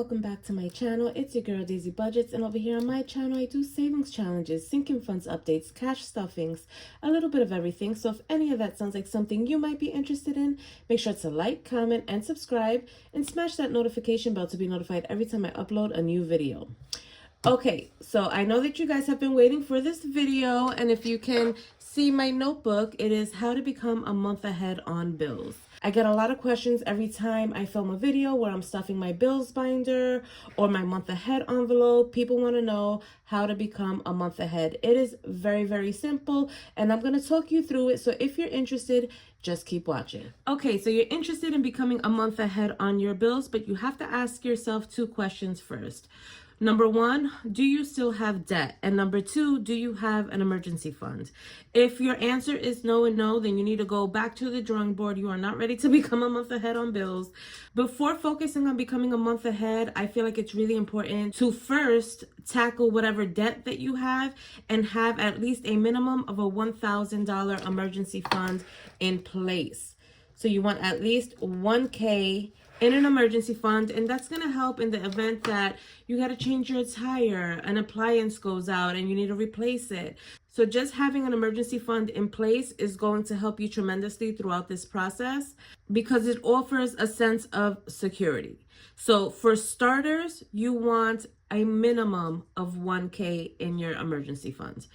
welcome back to my channel. It's your girl Daisy Budgets, and over here on my channel I do savings challenges, sinking funds updates, cash stuffings, a little bit of everything. So if any of that sounds like something you might be interested in, make sure to like, comment, and subscribe, and smash that notification bell to be notified every time I upload a new video. Okay, so I know that you guys have been waiting for this video, and if you can see my notebook, it is how to become a month ahead on bills. I get a lot of questions every time I film a video where I'm stuffing my bills binder or my month ahead envelope. People want to know how to become a month ahead. It is very, very simple, and I'm going to talk you through it. So if you're interested, just keep watching. Okay, so you're interested in becoming a month ahead on your bills, but you have to ask yourself two questions first. Number one, do you still have debt? And number two, do you have an emergency fund? If your answer is no and no, then you need to go back to the drawing board. You are not ready to become a month ahead on bills. Before focusing on becoming a month ahead, I feel like it's really important to first tackle whatever debt that you have and have at least a minimum of a $1,000 emergency fund in place. So you want at least $1,000 in an emergency fund, and that's going to help in the event that you got to change your tire, an appliance goes out and you need to replace it. So just having an emergency fund in place is going to help you tremendously throughout this process because it offers a sense of security. So for starters, you want a minimum of $1,000 in your emergency fund.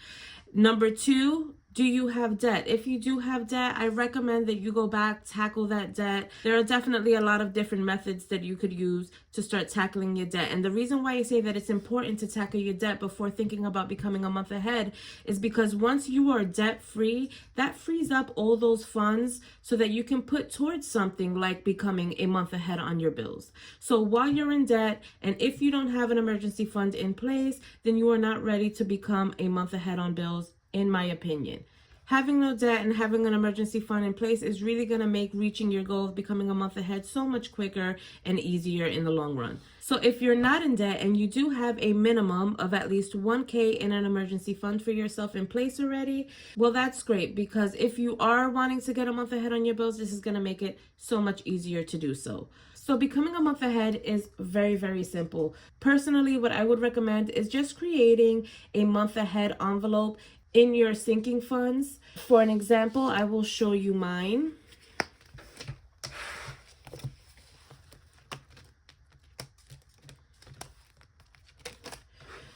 Number two, do you have debt? If you do have debt, I recommend that you go back, tackle that debt. There are definitely a lot of different methods that you could use to start tackling your debt. And the reason why I say that it's important to tackle your debt before thinking about becoming a month ahead is because once you are debt free, that frees up all those funds so that you can put towards something like becoming a month ahead on your bills. So while you're in debt, and if you don't have an emergency fund in place, then you are not ready to become a month ahead on bills, in my opinion. Having no debt and having an emergency fund in place is really going to make reaching your goal of becoming a month ahead so much quicker and easier in the long run. So if you're not in debt and you do have a minimum of at least $1,000 in an emergency fund for yourself in place already, well, that's great, because if you are wanting to get a month ahead on your bills, this is going to make it so much easier to do so. So becoming a month ahead is very, very simple. Personally, what I would recommend is just creating a month ahead envelope in your sinking funds. For an example, I will show you mine.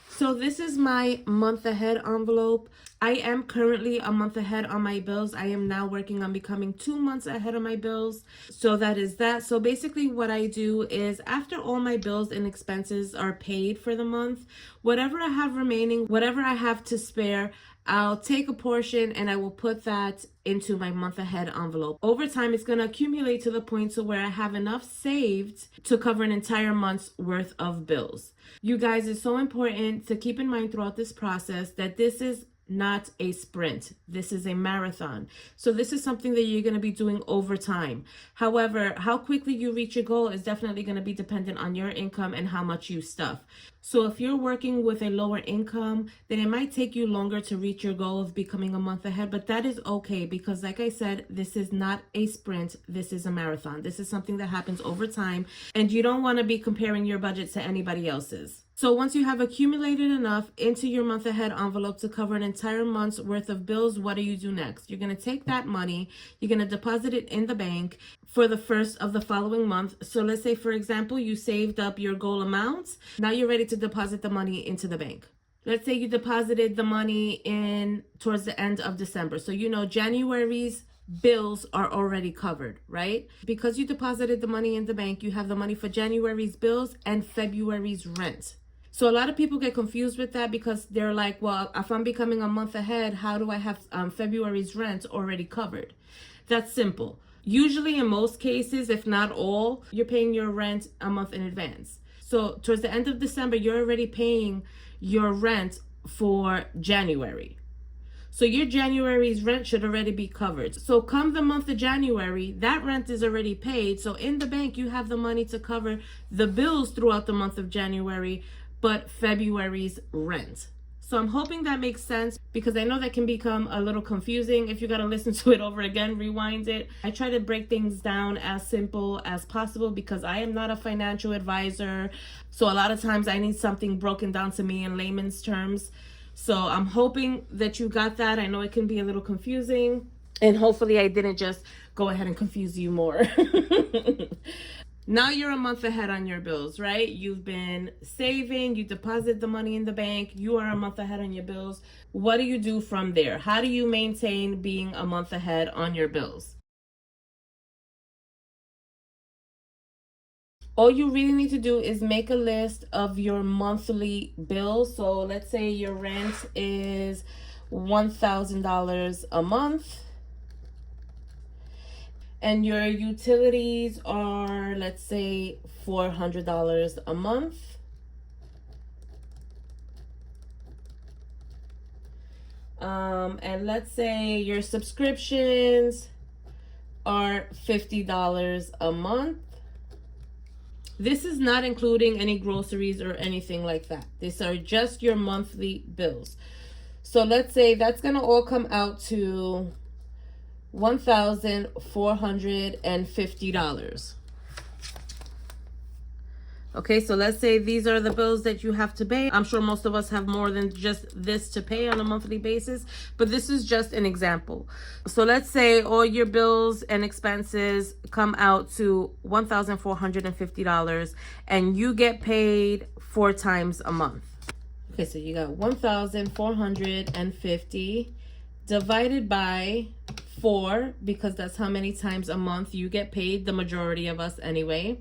So this is my month ahead envelope. I am currently a month ahead on my bills. I am now working on becoming 2 months ahead on my bills. So that is that. So basically what I do is after all my bills and expenses are paid for the month, whatever I have remaining, whatever I have to spare, I'll take a portion and I will put that into my month ahead envelope. Over time, it's going to accumulate to the point to where I have enough saved to cover an entire month's worth of bills. You guys, it's so important to keep in mind throughout this process that this is not a sprint. This is a marathon. So this is something that you're going to be doing over time. However, how quickly you reach your goal is definitely going to be dependent on your income and how much you stuff. So if you're working with a lower income, then it might take you longer to reach your goal of becoming a month ahead, but that is okay because like I said, this is not a sprint. This is a marathon. This is something that happens over time, and you don't want to be comparing your budget to anybody else's. So once you have accumulated enough into your month ahead envelope to cover an entire month's worth of bills, what do you do next? You're going to take that money, you're going to deposit it in the bank for the first of the following month. So let's say, for example, you saved up your goal amounts. Now you're ready to deposit the money into the bank. Let's say you deposited the money in towards the end of December. So you know January's bills are already covered, right? Because you deposited the money in the bank, you have the money for January's bills and February's rent. So a lot of people get confused with that because they're like, well, if I'm becoming a month ahead, how do I have February's rent already covered? That's simple. Usually in most cases, if not all, you're paying your rent a month in advance. So towards the end of December, you're already paying your rent for January. So your January's rent should already be covered. So come the month of January, that rent is already paid. So in the bank, you have the money to cover the bills throughout the month of January, but February's rent. So I'm hoping that makes sense, because I know that can become a little confusing. If you got to listen to it over again, rewind it. I try to break things down as simple as possible because I am not a financial advisor. So a lot of times I need something broken down to me in layman's terms. So I'm hoping that you got that. I know it can be a little confusing, and hopefully I didn't just go ahead and confuse you more. Now you're a month ahead on your bills, right? You've been saving, you deposit the money in the bank, you are a month ahead on your bills. What do you do from there? How do you maintain being a month ahead on your bills? All you really need to do is make a list of your monthly bills. So let's say your rent is $1,000 a month. And your utilities are, let's say, $400 a month. And let's say your subscriptions are $50 a month. This is not including any groceries or anything like that. These are just your monthly bills. So let's say that's gonna all come out to $1,450. Okay, so let's say these are the bills that you have to pay. I'm sure most of us have more than just this to pay on a monthly basis, but this is just an example. So let's say all your bills and expenses come out to $1,450 and you get paid 4 times a month. Okay, so you got 1,450 divided by 4, because that's how many times a month you get paid, the majority of us anyway.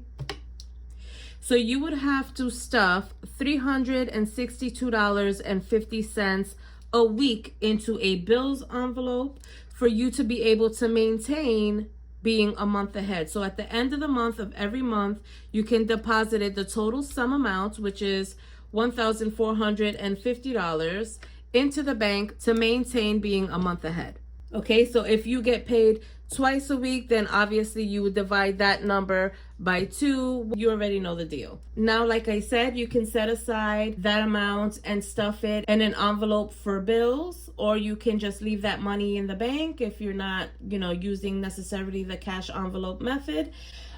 So you would have to stuff $362.50 a week into a bills envelope for you to be able to maintain being a month ahead. So at the end of the month of every month, you can deposit it, the total sum amount, which is $1,450, into the bank to maintain being a month ahead. Okay, so if you get paid twice a week, then obviously you would divide that number by 2. You already know the deal. Now, like I said, you can set aside that amount and stuff it in an envelope for bills, or you can just leave that money in the bank if you're not, using necessarily the cash envelope method.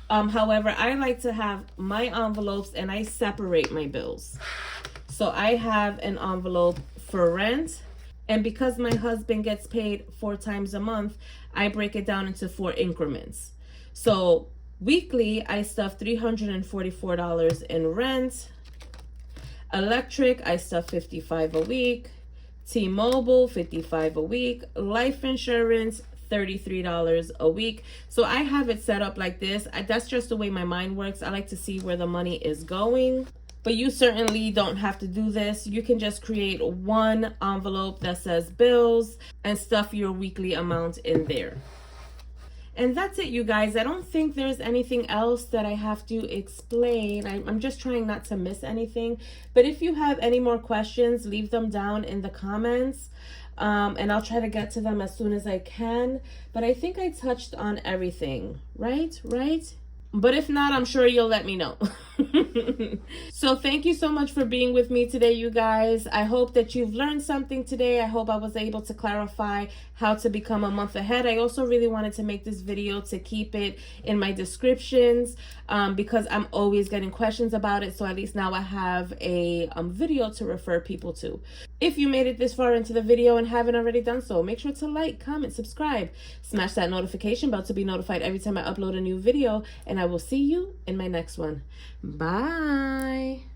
However, I like to have my envelopes and I separate my bills. So I have an envelope for rent, and because my husband gets paid 4 times a month, I break it down into 4 increments. So weekly, I stuff $344 in rent. Electric, I stuff $55 a week. T-Mobile, $55 a week. Life insurance, $33 a week. So I have it set up like this. That's just the way my mind works. I like to see where the money is going. But you certainly don't have to do this. You can just create one envelope that says bills and stuff your weekly amount in there. And that's it, you guys. I don't think there's anything else that I have to explain. I'm just trying not to miss anything. But if you have any more questions, leave them down in the comments. And I'll try to get to them as soon as I can. But I think I touched on everything, right? But if not, I'm sure you'll let me know. So thank you so much for being with me today, you guys. I hope that you've learned something today. I hope I was able to clarify how to become a month ahead. I also really wanted to make this video to keep it in my descriptions because I'm always getting questions about it. So at least now I have a video to refer people to. If you made it this far into the video and haven't already done so, make sure to like, comment, subscribe, smash that notification bell to be notified every time I upload a new video, and I will see you in my next one. Bye.